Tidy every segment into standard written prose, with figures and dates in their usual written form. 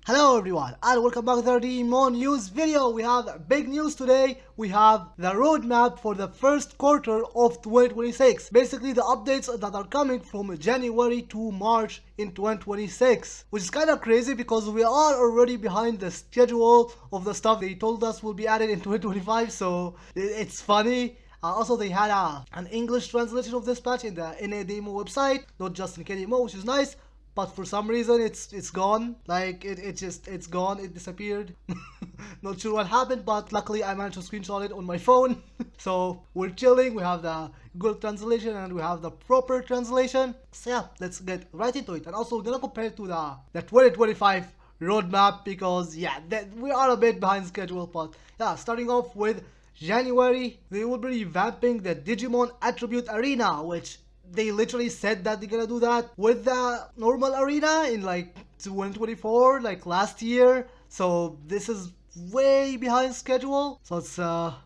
Hello everyone and welcome back to the DMO news video. We have big news today. We have the roadmap for the first quarter of 2026. Basically the updates that are coming from January to March in 2026. Which is kind of crazy because we are already behind the schedule of the stuff they told us will be added in 2025. So it's funny. Also, they had an English translation of this patch in the DMO website, not just in KDMO, which is nice. But for some reason it's gone. Like it's gone. It disappeared. Not sure what happened, but luckily I managed to screenshot it on my phone. So we're chilling. We have the good translation and we have the proper translation. So yeah, let's get right into it. And also we're gonna compare it to the 2025 roadmap because yeah, we are a bit behind schedule. But yeah, starting off with January, they will be revamping the Digimon Attribute Arena, which they literally said that they're gonna do that with the normal arena in like 2024, like last year. So this is way behind schedule. So it's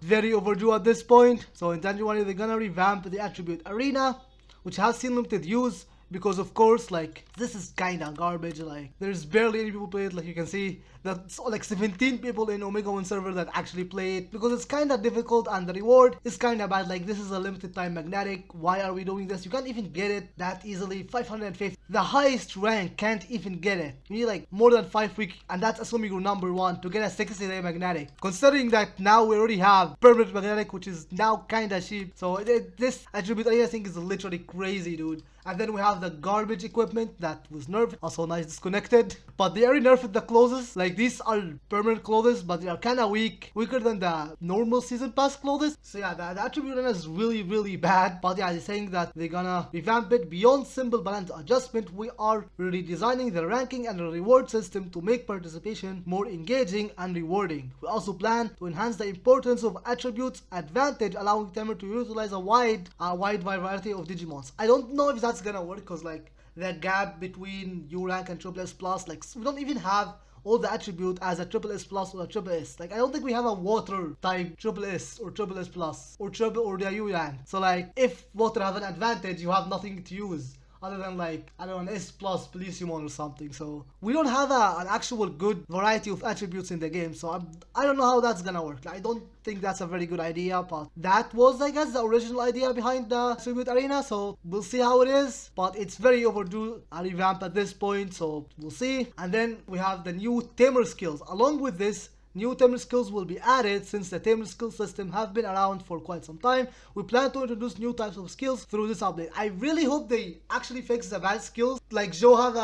very overdue at this point. So in January, they're gonna revamp the Attribute Arena, which has seen limited use. Because of course, like, this is kinda garbage. Like, there's barely any people play it. Like, you can see that's like 17 people in Omega 1 server that actually play it. Because it's kinda difficult and the reward is kinda bad. Like, this is a limited time magnetic. Why are we doing this? You can't even get it that easily. 550. The highest rank can't even get it. You need like more than 5 weeks, and that's assuming you're number 1 to get a 60-day magnetic. Considering that now we already have permanent magnetic, which is now kinda cheap. So this attribute I think is literally crazy, dude. And then we have the garbage equipment that was nerfed. Also nice disconnected. But they already nerfed the clothes. Like these are permanent clothes, but they are kinda weak. Weaker than the normal season pass clothes. So yeah, the attribute is really bad. But yeah, they're saying that they're gonna revamp it beyond simple balance adjustment. We are redesigning the ranking and the reward system to make participation more engaging and rewarding. We also plan to enhance the importance of attributes advantage, allowing Tamer to utilize a wide variety of Digimons. I don't know if that's gonna work because like the gap between U rank and triple S plus, like we don't even have all the attribute as a triple S plus or a triple S. Like I don't think we have a water type triple S or triple S plus or triple or the U rank. So like if water have an advantage, you have nothing to use other than like, I don't know, an S plus Policemon or something. So we don't have an actual good variety of attributes in the game. So I don't know how that's gonna work. I don't think that's a very good idea, but that was, I guess, the original idea behind the Attribute Arena. So we'll see how it is, but it's very overdue a revamp at this point. So we'll see. And then we have the new tamer skills. Along with this, new tamer skills will be added since the tamer skill system have been around for quite some time. We plan to introduce new types of skills through this update. I really hope they actually fix the bad skills. Like Joe have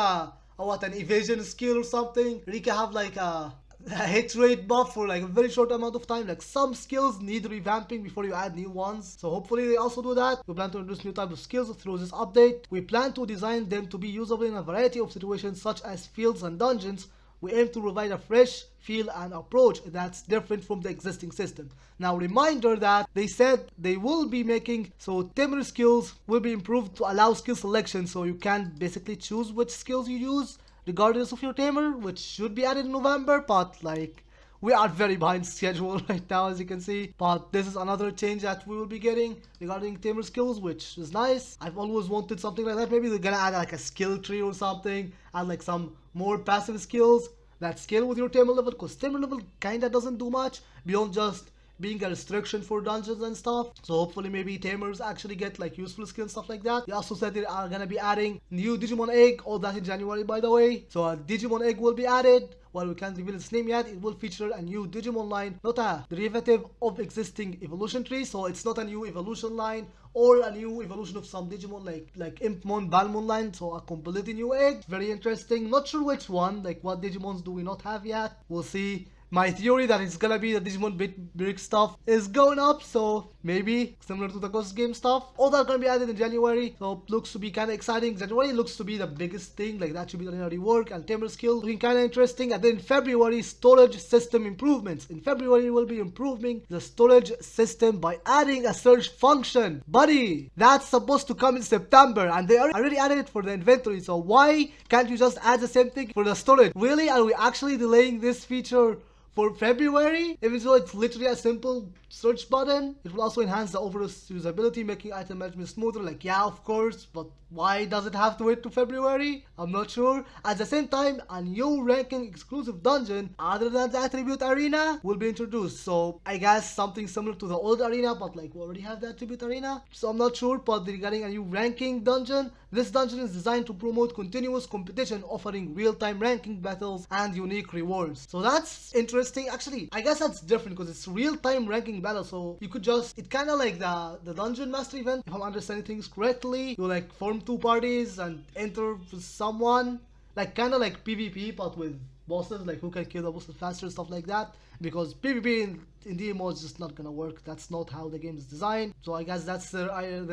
an evasion skill or something. Rika have like a hit rate buff for like a very short amount of time. Like some skills need revamping before you add new ones. So hopefully they also do that. We plan to introduce new types of skills through this update. We plan to design them to be usable in a variety of situations such as fields and dungeons. We aim to provide a fresh feel and approach that's different from the existing system. Now, reminder that they said they will be making so tamer skills will be improved to allow skill selection, so you can basically choose which skills you use regardless of your tamer, which should be added in November. But like, we are very behind schedule right now, as you can see. But this is another change that we will be getting regarding tamer skills, which is nice. I've always wanted something like that. Maybe they're gonna add like a skill tree or something, add like some more passive skills that scale with your tamer level, because tamer level kinda doesn't do much beyond just being a restriction for dungeons and stuff. So hopefully maybe tamers actually get like useful skills, stuff like that. They also said they are gonna be adding new Digimon egg, all that in January by the way. So a Digimon egg will be added. While we can't reveal its name yet, it will feature a new Digimon line, not a derivative of existing evolution tree. So it's not a new evolution line or a new evolution of some Digimon like Impmon, Balmon line. So a completely new egg. Very interesting. Not sure which one. Like what Digimons do we not have yet? We'll see. My theory that it's gonna be the Digimon Brick stuff is going up, so maybe similar to the Ghost game stuff. All that gonna be added in January, so looks to be kind of exciting. January looks to be the biggest thing, like that should be the rework and tamer skill looking kind of interesting. And then in February, storage system improvements. In February, we'll be improving the storage system by adding a search function. Buddy, that's supposed to come in September, and they already added it for the inventory. So why can't you just add the same thing for the storage? Really, are we actually delaying this feature for February, even though it's literally a simple search button. It will also enhance the overall usability, making item management smoother. Like, yeah, of course, but why does it have to wait to February? I'm not sure. At the same time, a new ranking exclusive dungeon other than the attribute arena will be introduced. So I guess something similar to the old arena, but like we already have the attribute arena. So I'm not sure, but regarding a new ranking dungeon, this dungeon is designed to promote continuous competition, offering real-time ranking battles and unique rewards. So that's interesting. Actually, I guess that's different because it's real-time ranking battle. So you could just, it kind of like the dungeon master event. If I'm understanding things correctly, you like form two parties and enter with someone, like kind of like PvP, but with bosses, like who can kill the bosses faster, stuff like that. Because PvP in DMO is just not gonna work. That's not how the game is designed. So I guess that's their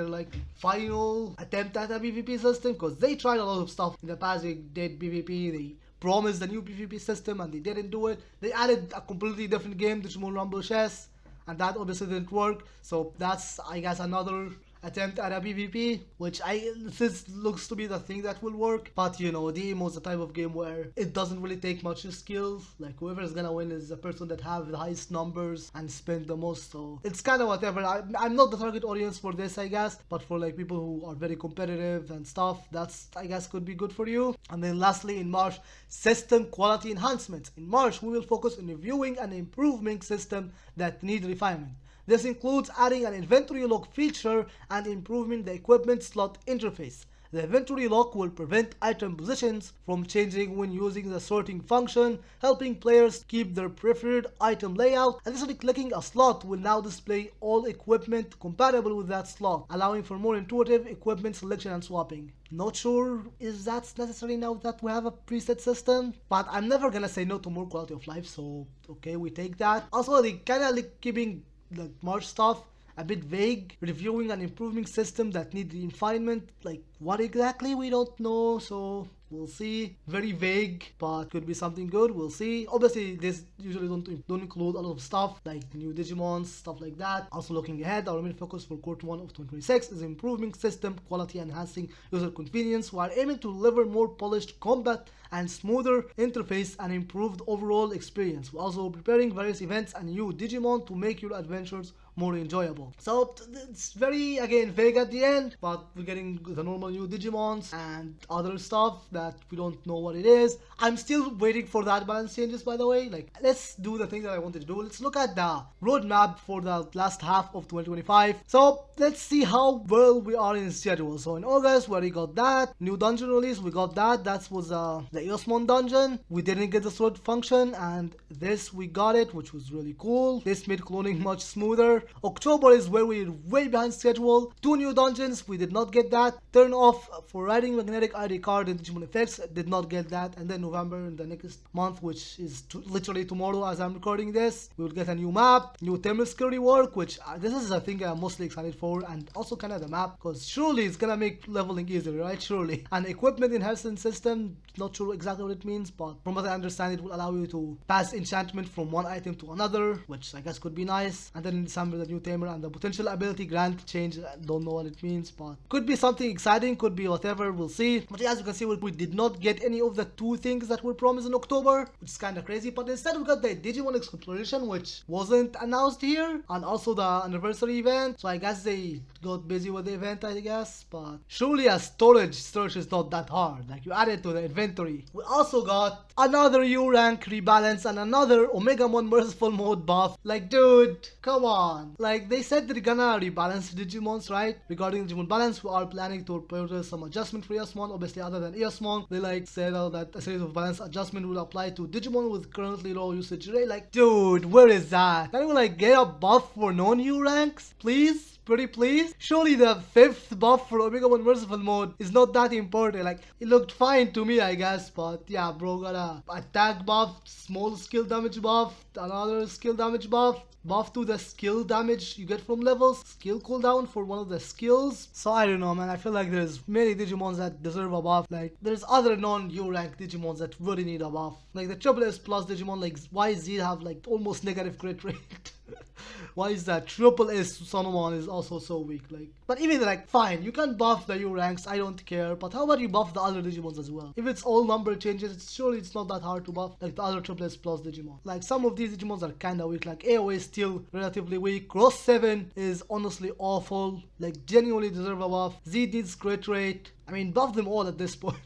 like final attempt at a PvP system, because they tried a lot of stuff in the past. They did PvP, they promised a new PvP system and they didn't do it. They added a completely different game, Digimon Rumble Chess, and that obviously didn't work. So that's, I guess, another attempt at a PvP, which this looks to be the thing that will work. But you know, DMO is the type of game where it doesn't really take much skills. Like whoever is gonna win is the person that have the highest numbers and spend the most. So it's kind of whatever. I'm not the target audience for this, I guess, but for like people who are very competitive and stuff, that's, I guess, could be good for you. And then lastly, in March, system quality enhancements. In March, we will focus on reviewing and improving systems that need refinement. This includes adding an inventory lock feature and improving the equipment slot interface. The inventory lock will prevent item positions from changing when using the sorting function, helping players keep their preferred item layout. Additionally, clicking a slot will now display all equipment compatible with that slot, allowing for more intuitive equipment selection and swapping. Not sure if that's necessary now that we have a preset system, but I'm never gonna say no to more quality of life, so okay, we take that. Also, they kinda like keeping like March stuff a bit vague, reviewing and improving system that need refinement. Like what exactly, we don't know, so we'll see. Very vague, but could be something good. We'll see. Obviously, this usually don't include a lot of stuff like new Digimons, stuff like that. Also, looking ahead, our main focus for Q1 of 2026 is improving system quality, enhancing user convenience, while aiming to deliver more polished combat and smoother interface and improved overall experience. We're also preparing various events and new Digimon to make your adventures more enjoyable. So it's very, again, vague at the end, but we're getting the normal new Digimons and other stuff that we don't know what it is. I'm still waiting for that balance changes, by the way. Like, let's do the thing that I wanted to do. Let's look at the roadmap for the last half of 2025. So let's see how well we are in schedule. So in August, we already got that new dungeon release. We got that. That was the Eosmon dungeon. We didn't get the sword function, and this we got it, which was really cool. This made cloning much smoother. October is where we're way behind schedule. 2 new dungeons, we did not get that. Turn off for riding magnetic ID card and Digimon effects, did not get that. And then November, in the next month, which is literally tomorrow as I'm recording this, we will get a new map, new tamer skill rework, which this is a thing I'm mostly excited for, and also kind of the map, because surely it's gonna make leveling easier, right? Surely. And equipment enhancement system, not sure exactly what it means, but from what I understand, it will allow you to pass enchantment from one item to another, which I guess could be nice. And then in December, the new tamer and the potential ability grant change. I don't know what it means, but could be something exciting, could be whatever, we'll see. But as you can see, we did not get any of the 2 things that were promised in October, which is kind of crazy. But instead we got the Digimon exploration, which wasn't announced here, and also the anniversary event. So I guess they got busy with the event, I guess. But surely a storage search is not that hard. Like, you add it to the inventory. We also got another U rank rebalance and another Omegamon merciful mode buff. Like, dude, come on. Like, they said they're gonna rebalance Digimons, right? Regarding Digimon balance, we are planning to propose some adjustment for Eosmon. Obviously, other than Eosmon, they like said that a series of balance adjustment will apply to Digimon with currently low usage rate. Like, dude, where is that? Can we like get a buff for non-U ranks, please? Pretty please? Surely the 5th buff for Omegamon Merciful mode is not that important. Like, it looked fine to me, I guess, but yeah, bro, got a attack buff, small skill damage buff, another skill damage buff, buff to the skill damage you get from levels, skill cooldown for one of the skills. So I don't know, man, I feel like there's many Digimons that deserve a buff. Like, there's other non-U rank Digimons that really need a buff. Like the Triple S plus Digimon like YZ have like almost negative crit rate. Why is that? Triple S Susanoo is also so weak. Like, but even like, fine, you can buff the U ranks, I don't care. But how about you buff the other Digimons as well? If it's all number changes, surely it's not that hard to buff like the other Triple S Plus Digimon. Like some of these Digimons are kinda weak. Like AOA is still relatively weak. Cross 7 is honestly awful. Like genuinely deserve a buff. Z needs crit rate. I mean, buff them all at this point.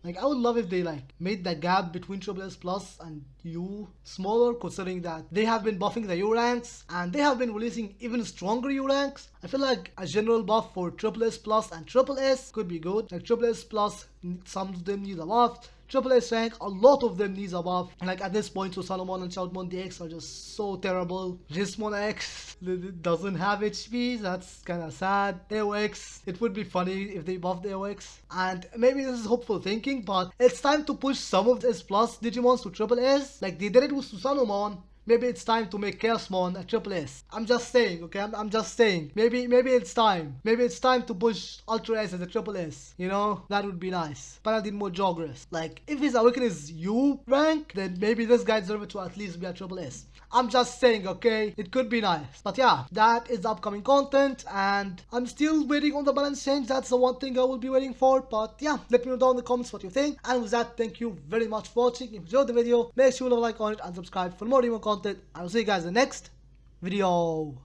Like, I would love if they like made the gap between Triple S Plus and U smaller, considering that they have been buffing the U ranks and they have been releasing even stronger U ranks. I feel like a general buff for Triple S Plus and Triple S could be good. Like Triple S Plus, some of them need a buff. Triple S rank, a lot of them needs a buff. Like at this point, Susanoo and ChadramonDX are just so terrible. Jismon X doesn't have HP, that's kinda sad. AOX, it would be funny if they buffed AOX. And maybe this is hopeful thinking, but it's time to push some of the S Plus Digimons to Triple S. Like they did it with Susanoo. Maybe it's time to make Chaosmon a Triple S. I'm just saying, okay? I'm just saying. Maybe it's time. Maybe it's time to push Ultra S as a Triple S. You know? That would be nice. Paladin Jogres. Like, if his Awaken is U rank, then maybe this guy deserves to at least be a Triple S. I'm just saying, okay? It could be nice. But yeah, that is the upcoming content, and I'm still waiting on the balance change. That's the one thing I will be waiting for. But yeah, let me know down in the comments what you think. And with that, thank you very much for watching. If you enjoyed the video, make sure to leave a like on it and subscribe for more Digimon content. I will see you guys in the next video.